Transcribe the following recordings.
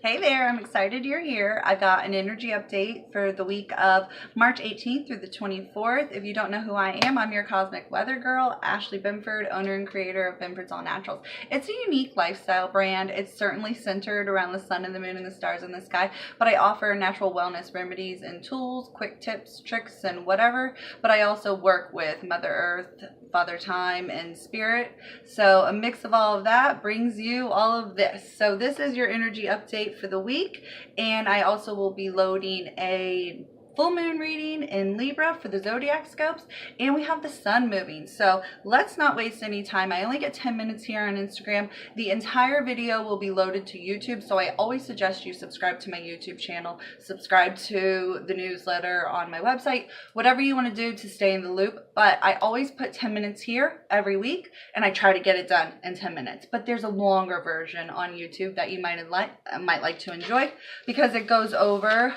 Hey there, I'm excited you're here. I got an energy update for the week of March 18th through the 24th. If you don't know who I am, I'm your cosmic weather girl, Ashley Binford, owner and creator of Binford's All Naturals. It's a unique lifestyle brand. It's certainly centered around the sun and the moon and the stars in the sky, but I offer natural wellness remedies and tools, quick tips, tricks, and whatever. But I also work with Mother Earth, Father Time, and Spirit. So a mix of all of that brings you all of this. So this is your energy update for the week, and I also will be loading a full moon reading in Libra for the zodiac scopes, and we have the sun moving. So let's not waste any time. I only get 10 minutes here on Instagram. The entire video will be loaded to YouTube, so I always suggest you subscribe to my YouTube channel, subscribe to the newsletter on my website, whatever you want to do to stay in the loop. But I always put 10 minutes here every week, and I try to get it done in 10 minutes. But there's a longer version on YouTube that you might like to enjoy, because it goes over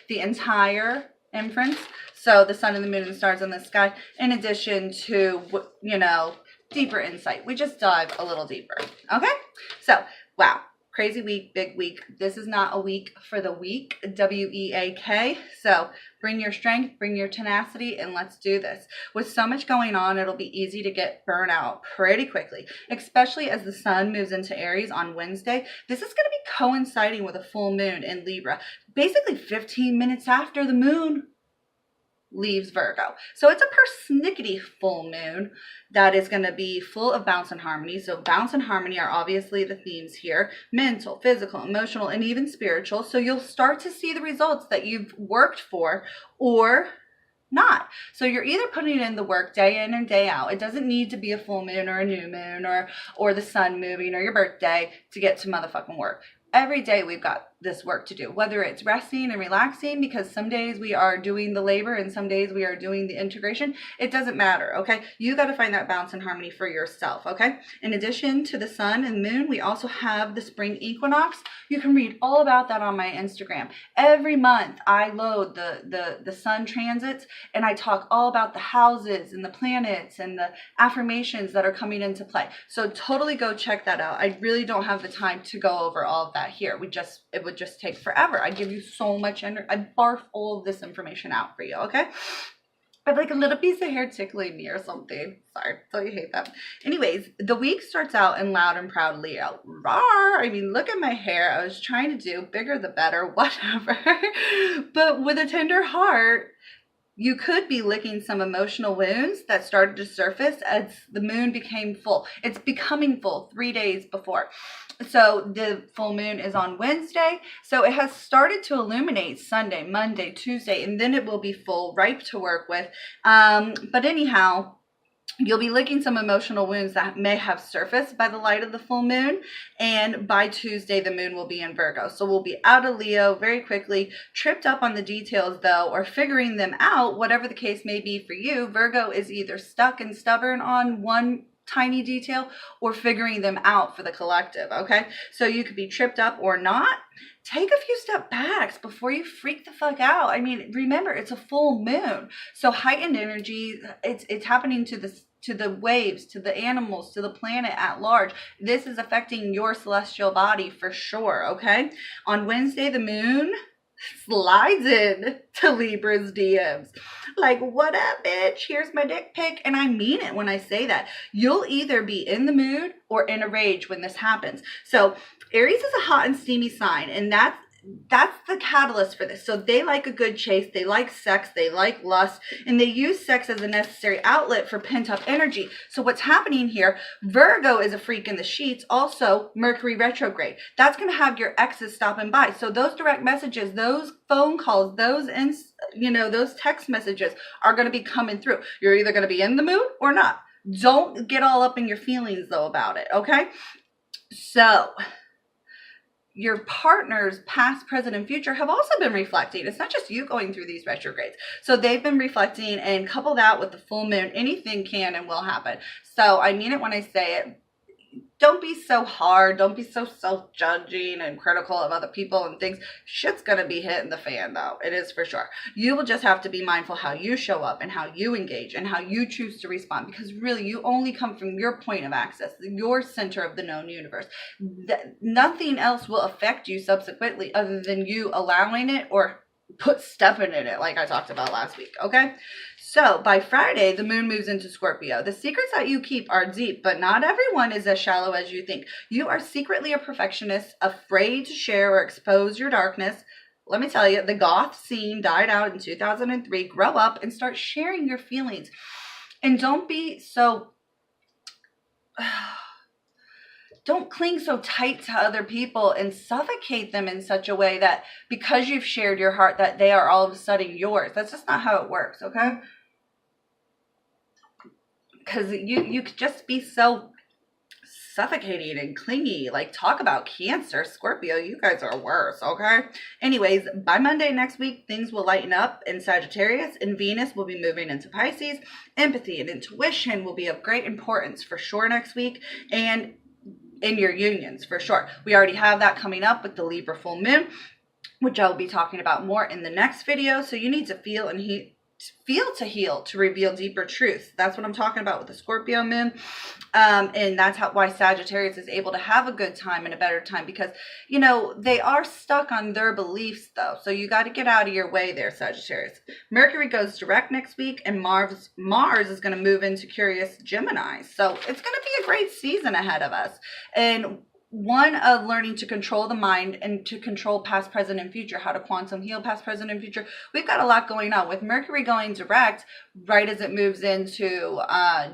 the entire inference, so the sun and the moon and the stars in the sky, in addition to, you know, deeper insight. We just dive a little deeper. Okay, so wow, crazy week, big week. This is not a week for the weak, W-E-A-K. So bring your strength, bring your tenacity, and let's do this. With so much going on, it'll be easy to get burnout pretty quickly, especially as the sun moves into Aries on Wednesday. This is going to be coinciding with a full moon in Libra, basically 15 minutes after the moon leaves Virgo. So it's a persnickety full moon that is going to be full of bounce and harmony. So bounce and harmony are obviously the themes here: mental, physical, emotional, and even spiritual. So you'll start to see the results that you've worked for or not. So you're either putting in the work day in and day out. It doesn't need to be a full moon or a new moon or the sun moving or your birthday to get to motherfucking work. Every day we've got this work to do, whether it's resting and relaxing, because some days we are doing the labor and some days we are doing the integration. It doesn't matter, okay? You got to find that balance and harmony for yourself, okay? In addition to the sun and moon, we also have the spring equinox. You can read all about that on my Instagram. Every month I load the sun transits, and I talk all about the houses and the planets and the affirmations that are coming into play. So totally go check that out. I really don't have the time to go over all of that here. It would just take forever. I give you so much energy. I barf all of this information out for you, okay? I have like a little piece of hair tickling me or something. Sorry, don't you hate that? Anyways, the week starts out in loud and proud Leo. Rawr! I mean, look at my hair. I was trying to do bigger the better, whatever. But with a tender heart, you could be licking some emotional wounds that started to surface as the moon became full. It's becoming full 3 days before. So the full moon is on Wednesday. So it has started to illuminate Sunday, Monday, Tuesday, and then it will be full, ripe to work with. But anyhow, you'll be licking some emotional wounds that may have surfaced by the light of the full moon. And by Tuesday, the moon will be in Virgo. So we'll be out of Leo very quickly, tripped up on the details though, or figuring them out, whatever the case may be for you. Virgo is either stuck and stubborn on one tiny detail or figuring them out for the collective, okay? So you could be tripped up or not. Take a few step backs before you freak the fuck out. I mean, remember, it's a full moon. So heightened energy, it's happening to the waves, to the animals, to the planet at large. This is affecting your celestial body for sure, okay? On Wednesday, the moon slides in to Libra's DMs. Like, what up, bitch? Here's my dick pic. And I mean it when I say that. You'll either be in the mood or in a rage when this happens. So Aries is a hot and steamy sign, and that's the catalyst for this. So they like a good chase, they like sex, they like lust, and they use sex as a necessary outlet for pent-up energy. So what's happening here, Virgo is a freak in the sheets, also Mercury retrograde. That's going to have your exes stopping by. So those direct messages, those phone calls, those text messages are going to be coming through. You're either going to be in the mood or not. Don't get all up in your feelings though about it, okay? So your partners, past, present, and future, have also been reflecting. It's not just you going through these retrogrades. So they've been reflecting, and couple that with the full moon, anything can and will happen. So I mean it when I say it. don't be so hard. Don't be so self-judging and critical of other people and things. Shit's gonna be hitting the fan, though. It is for sure. You will just have to be mindful how you show up and how you engage and how you choose to respond, because really you only come from your point of access, your center of the known universe. Nothing else will affect you subsequently other than you allowing it or stepping in it, like I talked about last week. Okay, so by Friday the moon moves into Scorpio. The secrets that you keep are deep, but not everyone is as shallow as you think. You are secretly a perfectionist, afraid to share or expose your darkness. Let me tell you, the goth scene died out in 2003. Grow up and start sharing your feelings, and don't be so don't cling so tight to other people and suffocate them in such a way that because you've shared your heart that they are all of a sudden yours. That's just not how it works, okay? Because you could just be so suffocating and clingy. Like, talk about Cancer, Scorpio, you guys are worse, okay? Anyways, by Monday next week, things will lighten up in Sagittarius, and Venus will be moving into Pisces. Empathy and intuition will be of great importance for sure next week, and in your unions for sure. We already have that coming up with the Libra full moon, which I'll be talking about more in the next video. So you need to feel and to heal to reveal deeper truths. That's what I'm talking about with the Scorpio moon. And that's why Sagittarius is able to have a good time and a better time, because, you know, they are stuck on their beliefs though. So you got to get out of your way there, Sagittarius. Mercury goes direct next week, and Mars is going to move into Curious Gemini. So it's going to be a great season ahead of us. And one of learning to control the mind and to control past, present, and future, how to quantum heal past, present, and future. We've got a lot going on with Mercury going direct right as it moves into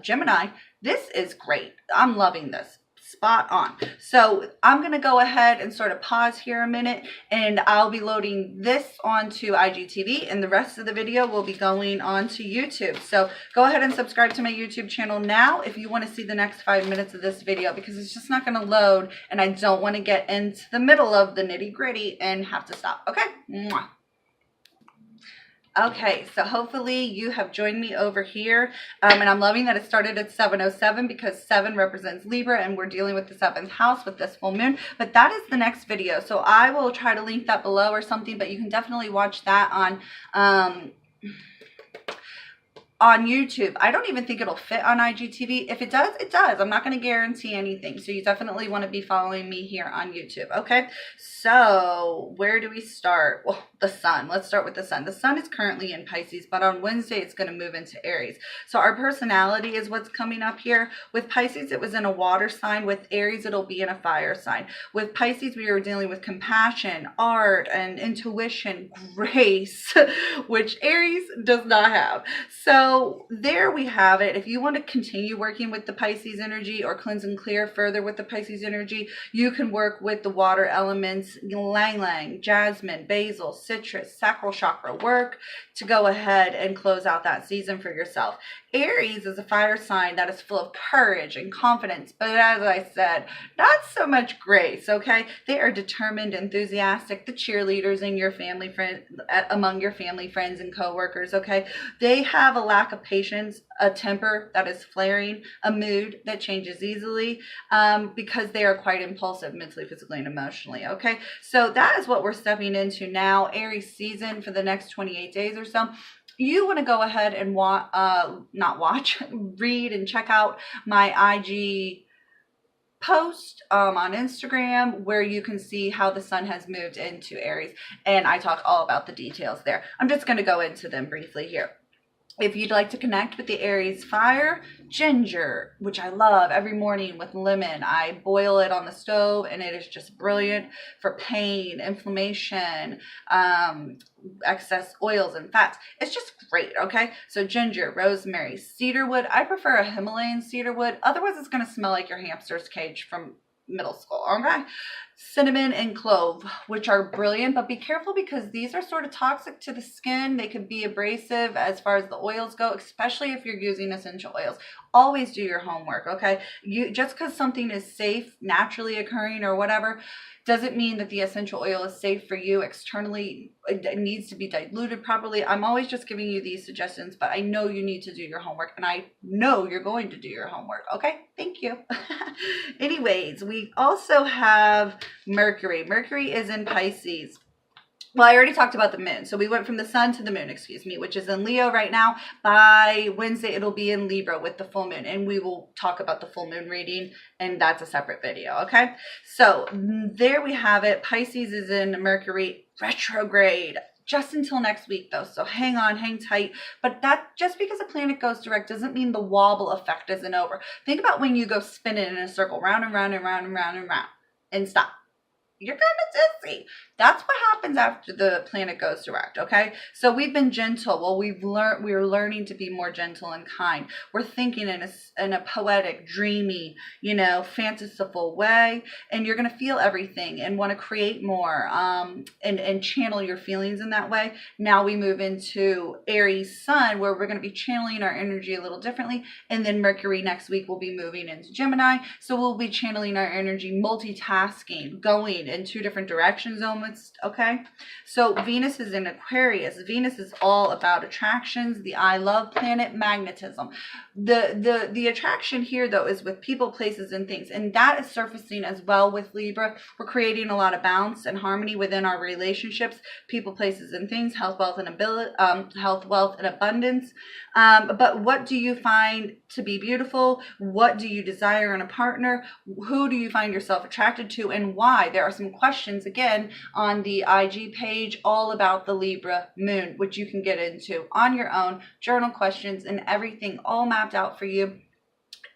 Gemini. This is great. I'm loving this. Spot on. So I'm going to go ahead and sort of pause here a minute, and I'll be loading this onto IGTV, and the rest of the video will be going onto YouTube. So go ahead and subscribe to my YouTube channel now if you want to see the next 5 minutes of this video, because it's just not going to load, and I don't want to get into the middle of the nitty gritty and have to stop. Okay? Mwah. Okay, so hopefully you have joined me over here, and I'm loving that it started at 7:07 because 7 represents Libra, and we're dealing with the 7th house with this full moon. But that is the next video, so I will try to link that below or something, but you can definitely watch that on YouTube. I don't even think it'll fit on IGTV. If it does, it does. I'm not going to guarantee anything. So you definitely want to be following me here on YouTube. Okay. So where do we start? Well, the sun. Let's start with the sun. The sun is currently in Pisces, but on Wednesday it's going to move into Aries. So our personality is what's coming up here. With Pisces, it was in a water sign. With Aries, it'll be in a fire sign. With Pisces, we were dealing with compassion, art, and intuition, grace, which Aries does not have. So there we have it. If you want to continue working with the Pisces energy or cleanse and clear further with the Pisces energy, you can work with the water elements, ylang ylang, jasmine, basil, citrus, sacral chakra work to go ahead and close out that season for yourself. Aries is a fire sign that is full of courage and confidence, but as I said, not so much grace, okay? They are determined, enthusiastic, the cheerleaders in your family friend, among your family, friends, and coworkers, okay? They have a lack of patience, a temper that is flaring, a mood that changes easily, because they are quite impulsive mentally, physically, and emotionally, okay? So that is what we're stepping into now, Aries season for the next 28 days or so. You want to go ahead and read and check out my IG post on Instagram, where you can see how the sun has moved into Aries, and I talk all about the details there. I'm just going to go into them briefly here. If you'd like to connect with the Aries fire, ginger, which I love every morning with lemon. I boil it on the stove and it is just brilliant for pain, inflammation, excess oils and fats. It's just great, okay? So ginger, rosemary, cedarwood. I prefer a Himalayan cedarwood. Otherwise, it's going to smell like your hamster's cage from middle school, okay? Cinnamon and clove, which are brilliant, but be careful because these are sort of toxic to the skin. They could be abrasive as far as the oils go, especially if you're using essential oils. always do your homework, okay? You just because something is safe, naturally occurring or whatever, doesn't mean that the essential oil is safe for you externally. It needs to be diluted properly. I'm always just giving you these suggestions, but I know you need to do your homework, and I know you're going to do your homework. Okay, thank you. Anyways, we also have Mercury. Mercury is in Pisces. Well, I already talked about the moon. So we went from the sun to the moon, excuse me, which is in Leo right now. By Wednesday, it'll be in Libra with the full moon. And we will talk about the full moon reading, and that's a separate video, okay? So there we have it. Pisces is in Mercury retrograde. Just until next week, though. So hang on, hang tight. But that just because a planet goes direct doesn't mean the wobble effect isn't over. Think about when you go spinning in a circle, round and round and round and round and round, and stop. You're kind of dizzy. That's what happens after the planet goes direct, okay? So we've been gentle. Well, we're learning to be more gentle and kind. We're thinking in a poetic, dreamy, fanciful way, and you're going to feel everything and want to create more and channel your feelings in that way. Now we move into Aries Sun, where we're going to be channeling our energy a little differently, and then Mercury next week will be moving into Gemini, so we'll be channeling our energy, multitasking, going in two different directions almost. Okay, so Venus is in Aquarius. Venus is all about attractions, the I love planet, magnetism. The attraction here though is with people, places, and things, and that is surfacing as well with Libra. We're creating a lot of balance and harmony within our relationships, people, places, and things, health, wealth, and abundance. But what do you find to be beautiful? What do you desire in a partner? Who do you find yourself attracted to, and why? There are some questions again on the IG page all about the Libra moon, which you can get into on your own, journal questions and everything all mapped out for you,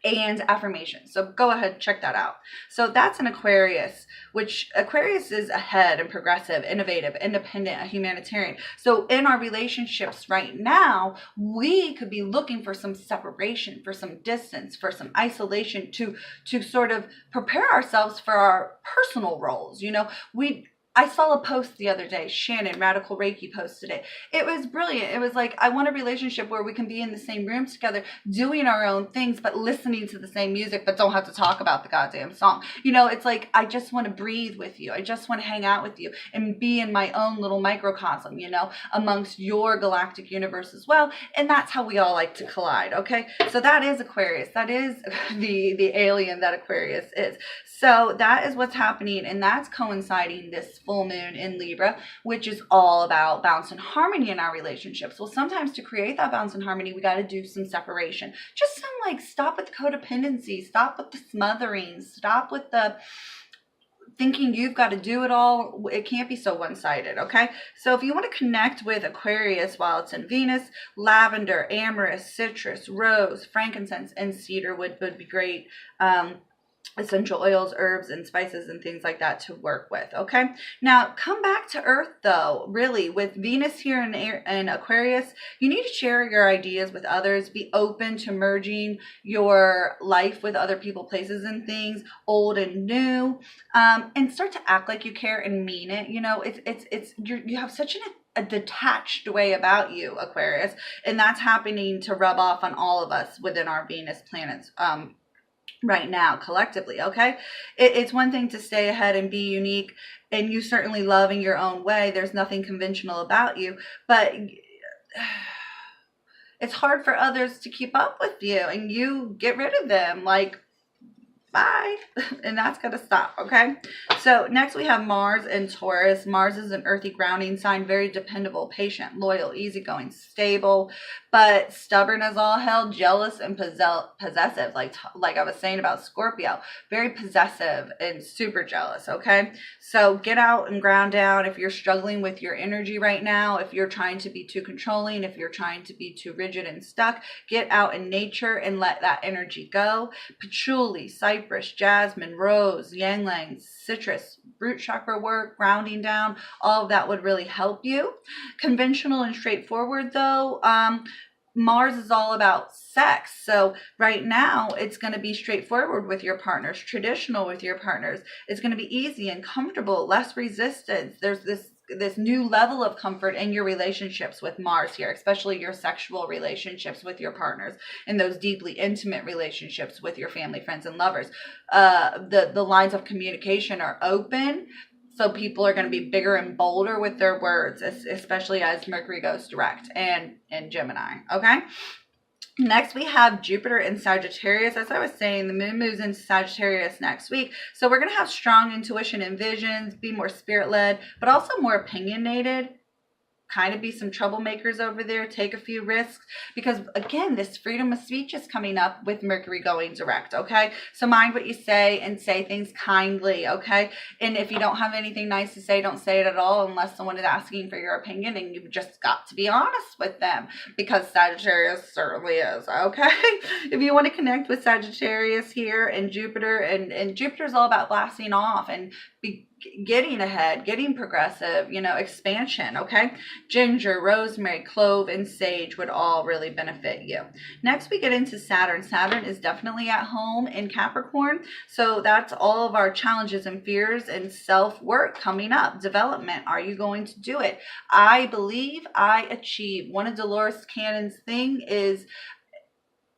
and affirmations. So go ahead, check that out. So that's an Aquarius, which Aquarius is ahead and progressive, innovative, independent, a humanitarian. So in our relationships right now, we could be looking for some separation, for some distance, for some isolation to sort of prepare ourselves for our personal roles. I saw a post the other day, Shannon, Radical Reiki, posted it. It was brilliant. It was like, I want a relationship where we can be in the same room together, doing our own things, but listening to the same music, but don't have to talk about the goddamn song. It's like, I just want to breathe with you. I just want to hang out with you and be in my own little microcosm, amongst your galactic universe as well. And that's how we all like to collide, okay? So that is Aquarius. That is the alien that Aquarius is. So that is what's happening, and that's coinciding this full moon in Libra, which is all about balance and harmony in our relationships. Well, sometimes to create that balance and harmony, we got to do some separation. Just some stop with the codependency, stop with the smothering, stop with the thinking you've got to do it all. It can't be so one-sided, okay? So if you want to connect with Aquarius while it's in Venus, lavender, amorous, citrus, rose, frankincense, and cedarwood would be great. Essential oils, herbs, and spices and things like that to work with, okay? Now, come back to Earth, though, really. With Venus here in Aquarius, you need to share your ideas with others. Be open to merging your life with other people, places, and things, old and new, and start to act like you care and mean it. You have such a detached way about you, Aquarius, and that's happening to rub off on all of us within our Venus planets right now collectively, okay? It's one thing to stay ahead and be unique, and you certainly love in your own way. There's nothing conventional about you, but it's hard for others to keep up with you, and you get rid of them, bye. And that's going to stop, okay? So next we have Mars and Taurus. Mars is an earthy grounding sign, very dependable, patient, loyal, easygoing, stable, but stubborn as all hell, jealous and possessive, like I was saying about Scorpio, very possessive and super jealous, okay? So get out and ground down if you're struggling with your energy right now, if you're trying to be too controlling, if you're trying to be too rigid and stuck, get out in nature and let that energy go. Patchouli, cypress, jasmine, rose, ylang-ylang, citrus, root chakra work, grounding down, all of that would really help you. Conventional and straightforward though, Mars is all about sex. So right now it's going to be straightforward with your partners, traditional with your partners. It's going to be easy and comfortable, less resistance. There's this this new level of comfort in your relationships with Mars here, especially your sexual relationships with your partners and those deeply intimate relationships with your family, friends, and lovers. The lines of communication are open. So people are going to be bigger and bolder with their words, especially as Mercury goes direct and Gemini. Okay. Next, we have Jupiter in Sagittarius. As I was saying, the moon moves into Sagittarius next week. So we're going to have strong intuition and visions, be more spirit-led, but also more opinionated. Kind of be some troublemakers over there, take a few risks, because again, this freedom of speech is coming up with Mercury going direct, okay? So mind what you say and say things kindly, okay? And if you don't have anything nice to say, don't say it at all unless someone is asking for your opinion, and you've just got to be honest with them, because Sagittarius certainly is, okay? If you want to connect with Sagittarius here and Jupiter, and Jupiter's all about blasting off and getting ahead, getting progressive, expansion, okay? Ginger, rosemary, clove, and sage would all really benefit you. Next, we get into Saturn. Saturn is definitely at home in Capricorn. So that's all of our challenges and fears and self-work coming up. Development. Are you going to do it? I believe, I achieve. One of Dolores Cannon's thing is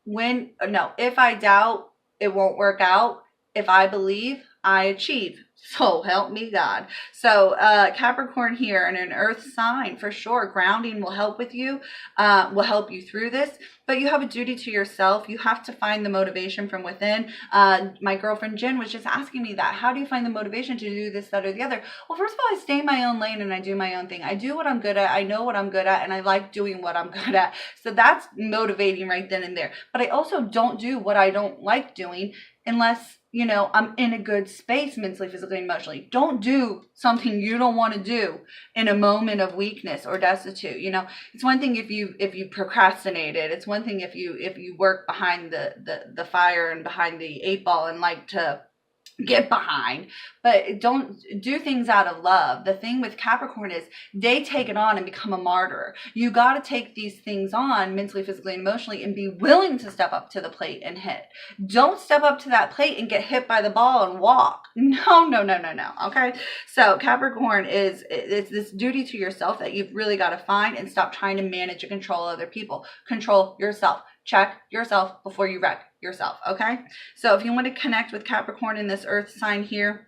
if I doubt, it won't work out. If I believe, I achieve. So help me God. So Capricorn here and an earth sign for sure. Grounding will help with you, will help you through this. But you have a duty to yourself. You have to find the motivation from within. My girlfriend Jen was just asking me that. How do you find the motivation to do this, that, or the other? Well, first of all, I stay in my own lane and I do my own thing. I do what I'm good at. I know what I'm good at, and I like doing what I'm good at. So that's motivating right then and there. But I also don't do what I don't like doing unless I'm in a good space mentally, physically, and emotionally. Don't do something you don't want to do in a moment of weakness or destitute. It's one thing if you procrastinated. It's one thing if you work behind the fire and behind the 8-ball and like to get behind, but don't do things out of love. The thing with Capricorn is they take it on and become a martyr. You got to take these things on mentally, physically, and emotionally and be willing to step up to the plate and hit. Don't step up to that plate and get hit by the ball and walk. No. Okay. So Capricorn it's this duty to yourself that you've really got to find and stop trying to manage and control other people. Control yourself. Check yourself before you wreck yourself, okay? So if you want to connect with Capricorn in this earth sign here,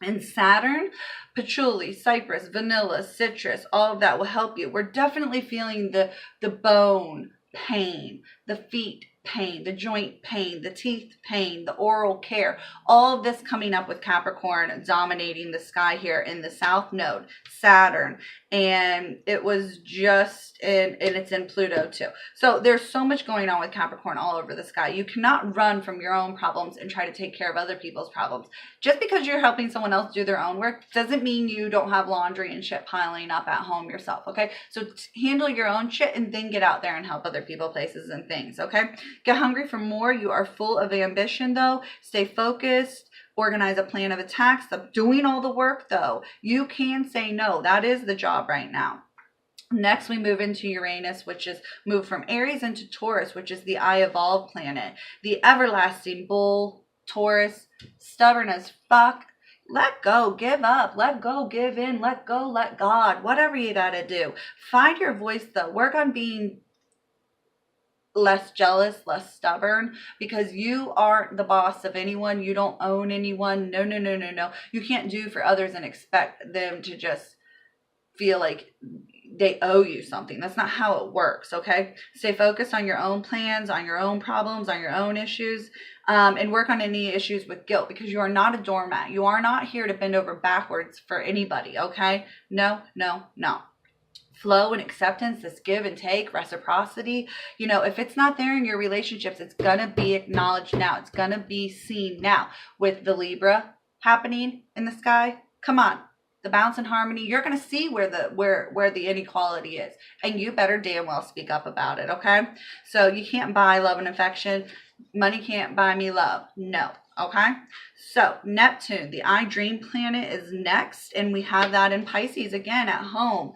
and Saturn, patchouli, cypress, vanilla, citrus, all of that will help you. We're definitely feeling the bone pain, the feet pain, the joint pain, the teeth pain, the oral care, all of this coming up with Capricorn dominating the sky here in the south node, Saturn, and it was just and it's in Pluto too. So there's so much going on with Capricorn all over the sky. You cannot run from your own problems and try to take care of other people's problems. Just because you're helping someone else do their own work doesn't mean you don't have laundry and shit piling up at home yourself, okay? So handle your own shit and then get out there and help other people, places, and things, okay? Get hungry for more. You are full of ambition though. Stay focused. Organize a plan of attack. Stop doing all the work though. You can say no. That is the job right now. Next, we move into Uranus, which is moved from Aries into Taurus, which is the I Evolve planet. The everlasting bull, Taurus, stubborn as fuck. Let go, give up, let go, give in, let go, let God, whatever you gotta do. Find your voice though. Work on being less jealous, less stubborn, because you aren't the boss of anyone. You don't own anyone. No. You can't do for others and expect them to just feel like they owe you something. That's not how it works, okay? Stay focused on your own plans, on your own problems, on your own issues, and work on any issues with guilt, because you are not a doormat. You are not here to bend over backwards for anybody, okay? No. Flow and acceptance, this give and take, reciprocity. If it's not there in your relationships, it's gonna be acknowledged now. It's gonna be seen now. With the Libra happening in the sky, come on, the balance and harmony, you're gonna see where the inequality is, and you better damn well speak up about it, okay? So you can't buy love and affection. Money can't buy me love. No. Okay, so Neptune, the I Dream planet, is next, and we have that in Pisces again at home.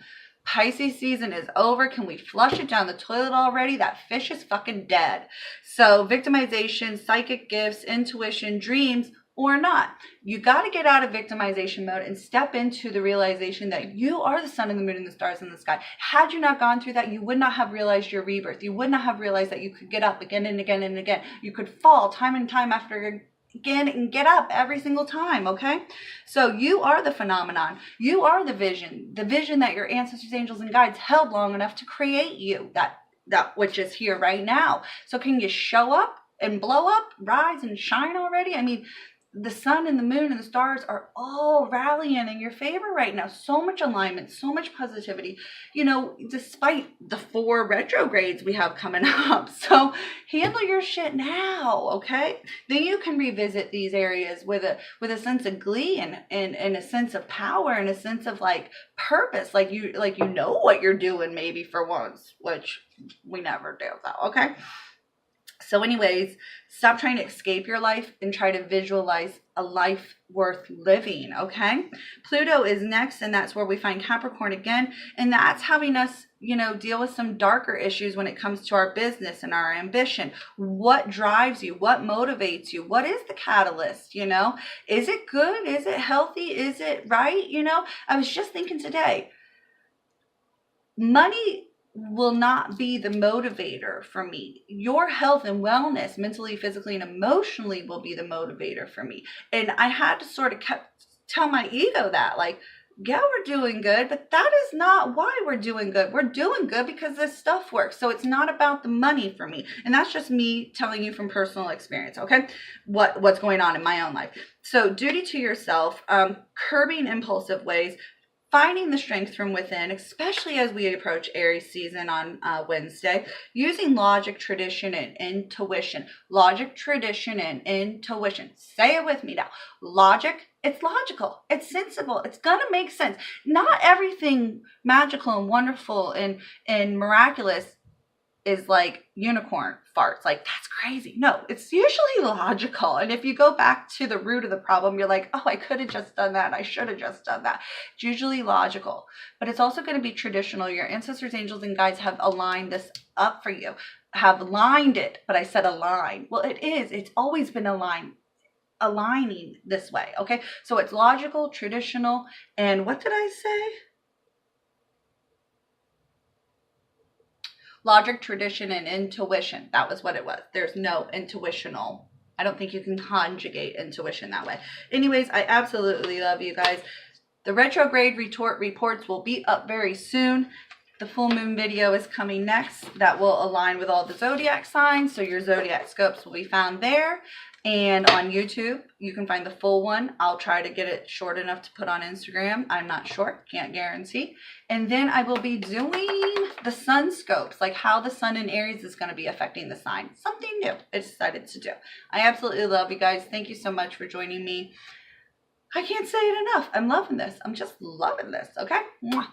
Pisces season is over. Can we flush it down the toilet already? That fish is fucking dead. So victimization, psychic gifts, intuition, dreams or not. You got to get out of victimization mode and step into the realization that you are the sun and the moon and the stars in the sky. Had you not gone through that, you would not have realized your rebirth. You would not have realized that you could get up again and again and again. You could fall time and time after again and get up every single time, okay? So you are the phenomenon. You are the vision that your ancestors, angels, and guides held long enough to create you, that which is here right now. So can you show up and blow up, rise and shine already? I mean, the sun and the moon and the stars are all rallying in your favor right now. So much alignment, so much positivity, you know, despite the 4 retrogrades we have coming up. So handle your shit now, okay? Then you can revisit these areas with a sense of glee and a sense of power and a sense of like purpose, like you know what you're doing maybe for once, which we never do that, okay? So anyways, stop trying to escape your life and try to visualize a life worth living, okay? Pluto is next, and that's where we find Capricorn again. And that's having us, you know, deal with some darker issues when it comes to our business and our ambition. What drives you? What motivates you? What is the catalyst, you know? Is it good? Is it healthy? Is it right? You know, I was just thinking today, money will not be the motivator for me. Your health and wellness, mentally, physically, and emotionally, will be the motivator for me. And I had to sort of tell my ego that, like, yeah, we're doing good, but that is not why we're doing good. We're doing good because this stuff works. So it's not about the money for me. And that's just me telling you from personal experience, okay? What's going on in my own life. So duty to yourself, curbing impulsive ways, finding the strength from within, especially as we approach Aries season on Wednesday, using logic, tradition, and intuition. Logic, tradition, and intuition. Say it with me now. Logic, it's logical. It's sensible. It's going to make sense. Not everything magical and wonderful and miraculous is like unicorn farts. Like, that's crazy. No, it's usually logical. And if you go back to the root of the problem, you're like, oh, I could have just done that. I should have just done that. It's usually logical, but it's also going to be traditional. Your ancestors, angels, and guides have aligned this up for you, have lined it, but I said align. Well, it is. It's always been aligning this way. Okay. So it's logical, traditional, and what did I say? Logic, tradition, and intuition. That was what it was. There's no intuitional. I don't think you can conjugate intuition that way. Anyways, I absolutely love you guys. The retrograde reports will be up very soon. The full moon video is coming next. That will align with all the zodiac signs. So your zodiac scopes will be found there. And on YouTube, you can find the full one. I'll try to get it short enough to put on Instagram. I'm not sure, can't guarantee. And then I will be doing the sun scopes, like how the sun in Aries is going to be affecting the sign. Something new I decided to do. I absolutely love you guys. Thank you so much for joining me. I can't say it enough. I'm loving this. I'm just loving this, okay? Mwah.